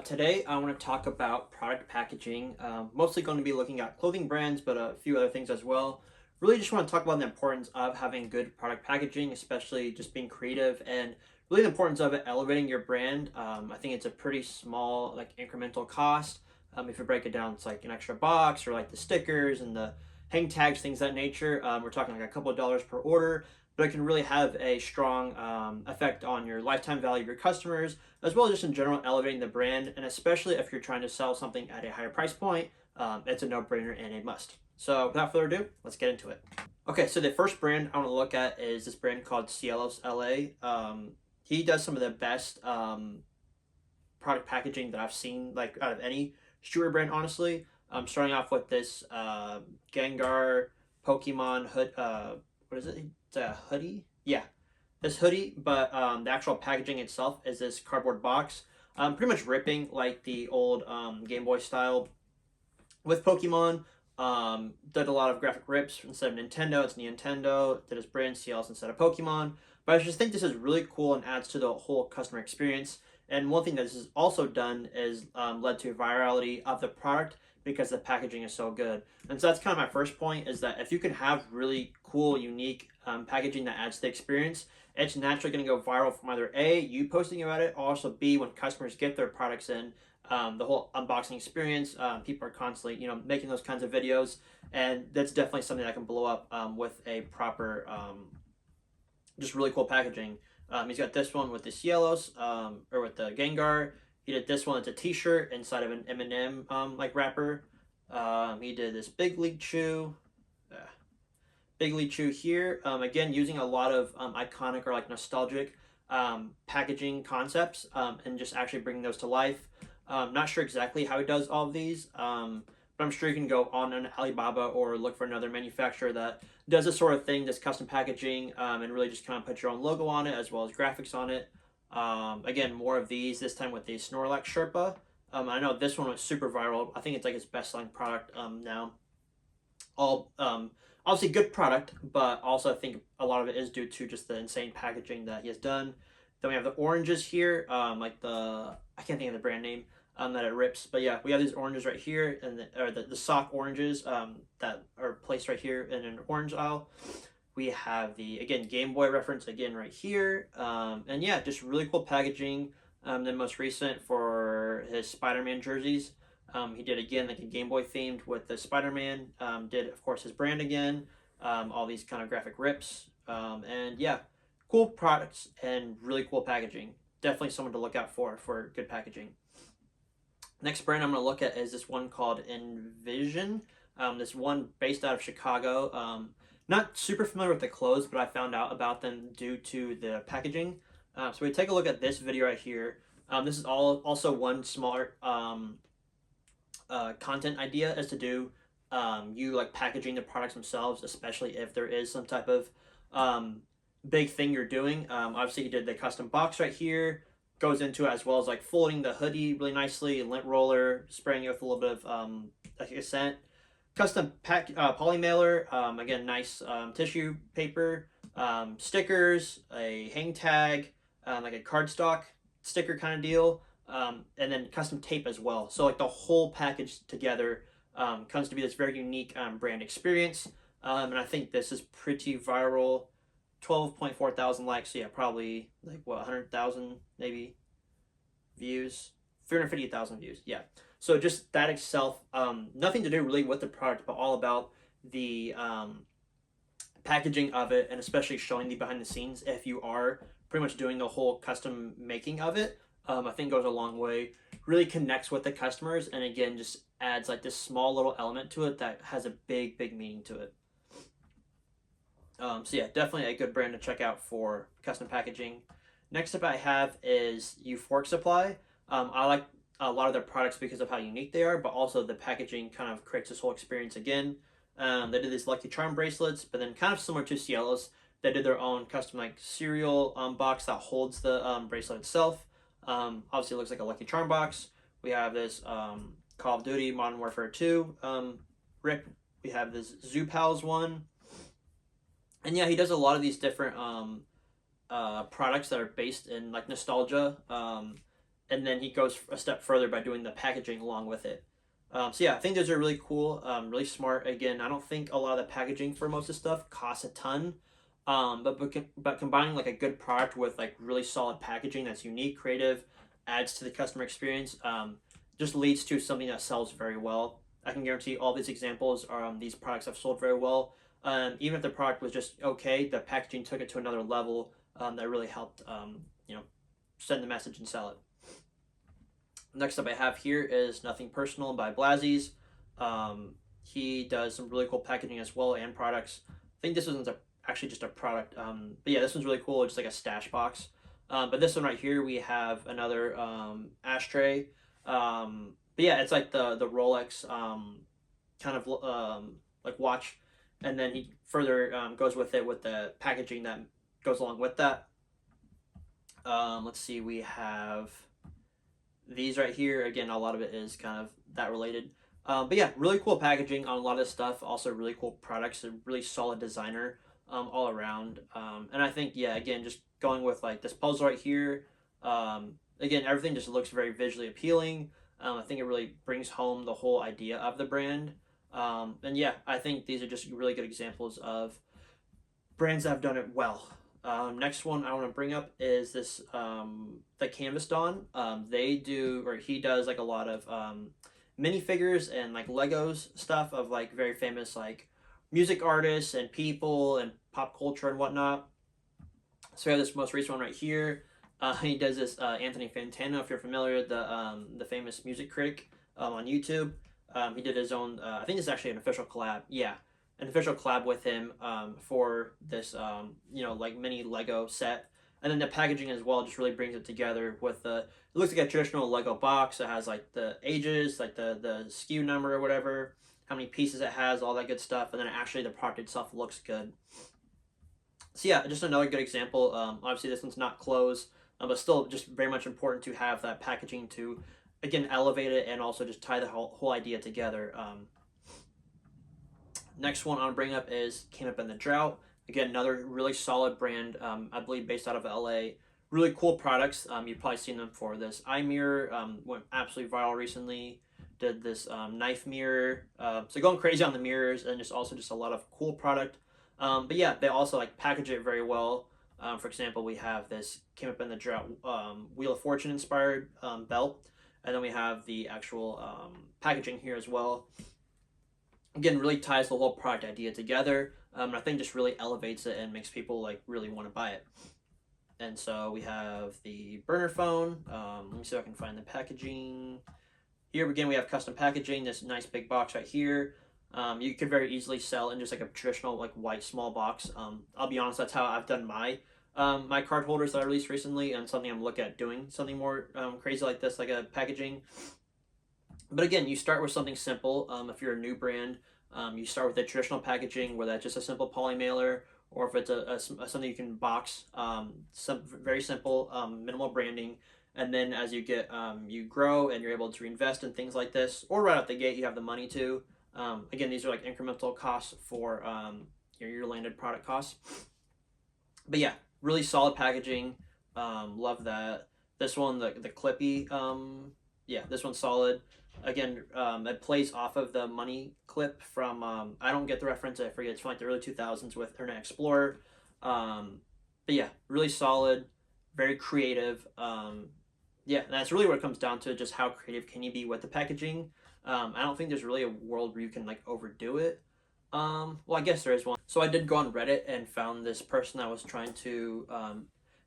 Today I want to talk about product packaging, mostly going to be looking at clothing brands, but a few other things as well. Really just want to talk about the importance of having good product packaging, especially just being creative and really the importance of it elevating your brand. I think it's a pretty small, like incremental cost. If you break it down, it's like an extra box or like the stickers and the hang tags, things of that nature. We're talking like a couple of dollars per order, but it can really have a strong effect on your lifetime value of your customers, as well as just in general elevating the brand. And especially if you're trying to sell something at a higher price point, it's a no-brainer and a must. So without further ado, let's get into it. Okay, so the first brand I want to look at is this brand called Seelos LA. He does some of the best product packaging that I've seen, like out of any streetwear brand, honestly. Starting off with this Gengar Pokemon hood. What is it? It's a hoodie. Yeah, this hoodie, but the actual packaging itself is this cardboard box. Pretty much ripping like the old Game Boy style with Pokemon. Did a lot of graphic rips instead of Nintendo. It's Nintendo. Did his brand CLs instead of Pokemon. But I just think this is really cool and adds to the whole customer experience. And one thing that this has also done is led to virality of the product because the packaging is so good. And so that's kind of my first point, is that if you can have really cool, unique packaging that adds to the experience, it's naturally going to go viral from either A, you posting about it, or also B, when customers get their products in, the whole unboxing experience. People are constantly, making those kinds of videos, and that's definitely something that can blow up with a proper, just really cool packaging. He's got this one with the Seelos, or with the Gengar. He did this one. It's a T-shirt inside of an M&M like wrapper. He did this Big League Chew. Big League Chew here. Again, using a lot of iconic or like nostalgic packaging concepts, and just actually bringing those to life. Not sure exactly how he does all of these, but I'm sure you can go on an Alibaba or look for another manufacturer that does this sort of thing, this custom packaging, and really just kind of put your own logo on it as well as graphics on it. Again, more of these, this time with the Snorlax Sherpa. I know this one was super viral. I think it's like his best-selling product now. All obviously good product, but also I think a lot of it is due to just the insane packaging that he has done. Then we have the oranges here, like I can't think of the brand name that it rips, but yeah, we have these oranges right here, and the sock oranges that are placed right here in an orange aisle. We have the, again, Game Boy reference again right here, and yeah, just really cool packaging. The most recent for his Spider-Man jerseys. He did again like a Game Boy themed with the Spider-Man. Did of course his brand again. All these kind of graphic rips, and yeah, cool products and really cool packaging. Definitely someone to look out for good packaging. Next brand I'm going to look at is this one called Invision. This one based out of Chicago. Not super familiar with the clothes, but I found out about them due to the packaging. So we take a look at this video right here. This is also one smaller content idea, is to do you like packaging the products themselves, especially if there is some type of big thing you're doing. Obviously, you did the custom box right here, goes into it, as well as like folding the hoodie really nicely, lint roller, spraying it with a little bit of like a scent. Custom pack poly mailer, again, nice tissue paper, stickers, a hang tag, like a cardstock sticker kind of deal, and then custom tape as well. So like the whole package together comes to be this very unique brand experience, and I think this is pretty viral. 12.4 thousand likes, so yeah, probably like what, 100,000 maybe views, 350,000 views, yeah. So just that itself, nothing to do really with the product, but all about the packaging of it, and especially showing the behind the scenes. If you are pretty much doing the whole custom making of it, I think goes a long way. Really connects with the customers, and again, just adds like this small little element to it that has a big meaning to it. So yeah, definitely a good brand to check out for custom packaging. Next up I have is Euphoric Supply. I like a lot of their products because of how unique they are, but also the packaging kind of creates this whole experience again. They did these Lucky Charm bracelets, but then kind of similar to Seelos, they did their own custom like cereal box that holds the bracelet itself. Obviously it looks like a Lucky Charm box. We have this Call of Duty Modern Warfare 2 rip. We have this Zoo Pals one. And yeah, he does a lot of these different products that are based in like nostalgia, and then he goes a step further by doing the packaging along with it. So yeah, I think those are really cool, really smart. Again, I don't think a lot of the packaging for most of the stuff costs a ton, but combining like a good product with like really solid packaging that's unique, creative, adds to the customer experience, just leads to something that sells very well. I can guarantee all these examples are these products have sold very well. Even if the product was just okay, the packaging took it to another level that really helped, you know, send the message and sell it. Next up I have here is Nothing Personal by Blazzies. He does some really cool packaging as well and products. I think this one's actually just a product. But yeah, this one's really cool. It's like a stash box. But this one right here, we have another ashtray. But yeah, it's like the Rolex kind of like watch. And then he further goes with it with the packaging that goes along with that. Let's see, we have these right here. Again, a lot of it is kind of that related. But yeah, really cool packaging on a lot of stuff. Also really cool products, a really solid designer all around. And I think, yeah, again, just going with like this puzzle right here. Again, everything just looks very visually appealing. I think it really brings home the whole idea of the brand. And yeah, I think these are just really good examples of brands that have done it well. Next one I want to bring up is this the Canvas Dawn. They do, or he does, like a lot of minifigures and like Legos stuff of like very famous like music artists and people and pop culture and whatnot. So we have this most recent one right here. He does this Anthony Fantano, if you're familiar, the famous music critic on YouTube. He did his own. I think it's actually an official collab. Yeah, an official collab with him for this, you know, like mini Lego set. And then the packaging as well just really brings it together with the. It looks like a traditional Lego box. It has like the ages, like the SKU number or whatever, how many pieces it has, all that good stuff, and then actually the product itself looks good. So yeah, just another good example. Obviously this one's not closed, but still just very much important to have that packaging to, again, elevate it and also just tie the whole idea together. Next one I want to bring up is Up In The Drought. Again, another really solid brand, I believe based out of LA. Really cool products. You've probably seen them for this eye mirror, went absolutely viral recently. Did this knife mirror. So going crazy on the mirrors and just also just a lot of cool product. But yeah, they also like package it very well. For example, we have this Up In The Drought Wheel of Fortune inspired belt. And then we have the actual packaging here as well. Again, really ties the whole product idea together. And I think just really elevates it and makes people like really want to buy it. And so we have the burner phone. Let me see if I can find the packaging. Here again, we have custom packaging, this nice big box right here. You could very easily sell in just like a traditional like white small box. I'll be honest, that's how I've done my my card holders that I released recently, and something I'm looking at doing something more crazy like this, like a packaging. But again, you start with something simple. If you're a new brand, you start with a traditional packaging, where that's just a simple poly mailer, or if it's a something you can box, some very simple, minimal branding. And then as you get, you grow and you're able to reinvest in things like this, or right out the gate, you have the money to. Again, these are like incremental costs for your landed product costs. But yeah, really solid packaging. Love that. This one, the Clippy, yeah, this one's solid. Again, it plays off of the money clip from, I don't get the reference, I forget, it's from like the early 2000s with Internet Explorer. But yeah, really solid, very creative. Yeah, that's really what it comes down to, just how creative can you be with the packaging. I don't think there's really a world where you can like overdo it. Well, I guess there is one. So I did go on Reddit and found this person that was trying to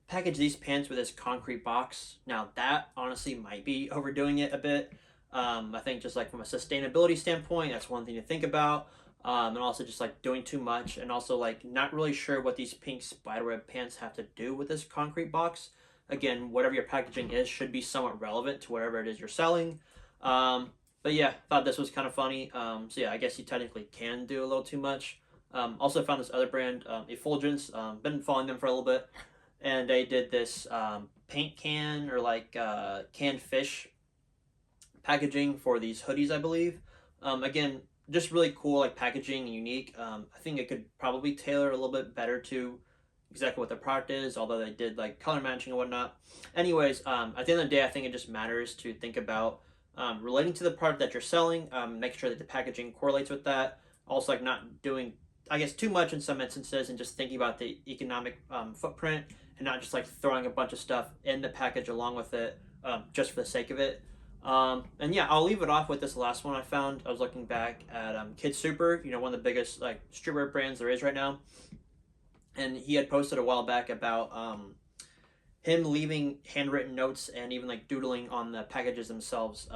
package these pants with this concrete box. Now that honestly might be overdoing it a bit. I think just like from a sustainability standpoint, that's one thing to think about. And also just like doing too much, and also like not really sure what these pink spiderweb pants have to do with this concrete box. Again, whatever your packaging is should be somewhat relevant to whatever it is you're selling. But yeah, thought this was kind of funny. So yeah, I guess you technically can do a little too much. Also found this other brand, Effulgence. Been following them for a little bit, and they did this paint can, or like canned fish packaging for these hoodies, I believe. Again, just really cool, like packaging, unique. I think it could probably tailor a little bit better to exactly what the product is, although they did like color matching and whatnot. Anyways, at the end of the day, I think it just matters to think about relating to the product that you're selling, making sure that the packaging correlates with that. Also, like not doing, I guess, too much in some instances, and just thinking about the economic footprint and not just like throwing a bunch of stuff in the package along with it just for the sake of it. And yeah, I'll leave it off with this last one I found. I was looking back at Kid Super, one of the biggest like streetwear brands there is right now, and he had posted a while back about him leaving handwritten notes and even like doodling on the packages themselves.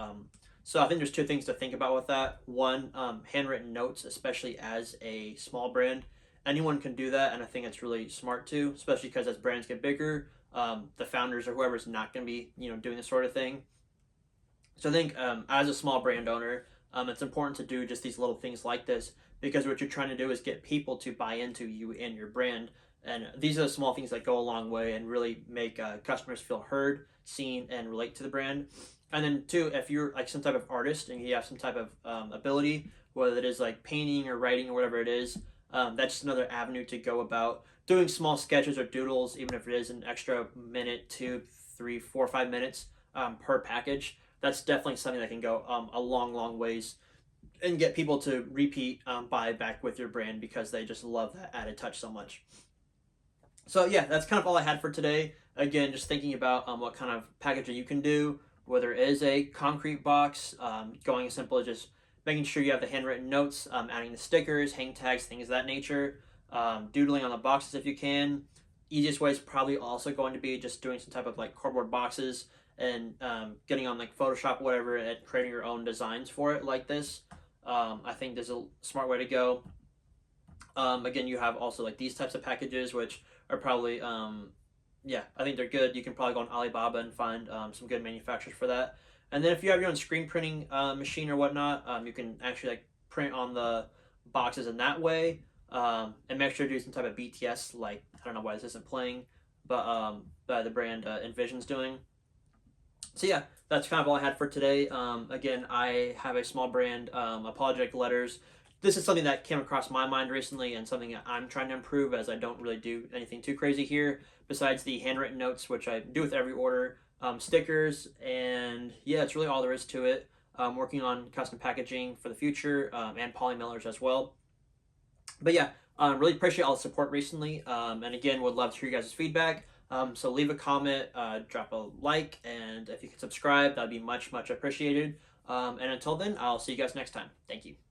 So I think there's two things to think about with that. One, handwritten notes, especially as a small brand, anyone can do that, and I think it's really smart too, especially because as brands get bigger, the founders or whoever's not going to be doing this sort of thing. So I think as a small brand owner, it's important to do just these little things like this because what you're trying to do is get people to buy into you and your brand. And these are the small things that go a long way and really make customers feel heard, seen, and relate to the brand. And then two, if you're like some type of artist and you have some type of ability, whether it is like painting or writing or whatever it is, that's just another avenue to go about doing small sketches or doodles, even if it is an extra minute, 2, 3, 4, 5 minutes per package. That's definitely something that can go a long, long ways and get people to repeat buy back with your brand because they just love that added touch so much. So yeah, that's kind of all I had for today. Again, just thinking about what kind of packaging you can do, whether it is a concrete box, going as simple as just making sure you have the handwritten notes, adding the stickers, hang tags, things of that nature, doodling on the boxes if you can. Easiest way is probably also going to be just doing some type of like cardboard boxes and getting on like Photoshop, whatever, and creating your own designs for it like this. I think there's a smart way to go. Again, you have also like these types of packages, which are probably, yeah, I think they're good. You can probably go on Alibaba and find some good manufacturers for that. And then if you have your own screen printing machine or whatnot, you can actually like print on the boxes in that way. And make sure to do some type of BTS, like I don't know why this isn't playing, but the brand Envision's doing. So yeah, that's kind of all I had for today. Again, I have a small brand, Apologetic Letters. This is something that came across my mind recently and something that I'm trying to improve as I don't really do anything too crazy here besides the handwritten notes, which I do with every order, stickers, and yeah, it's really all there is to it. I'm working on custom packaging for the future and poly mailers as well. But yeah, really appreciate all the support recently. And again, would love to hear you guys' feedback. So leave a comment, drop a like, and if you could subscribe, that'd be much, much appreciated. And until then, I'll see you guys next time. Thank you.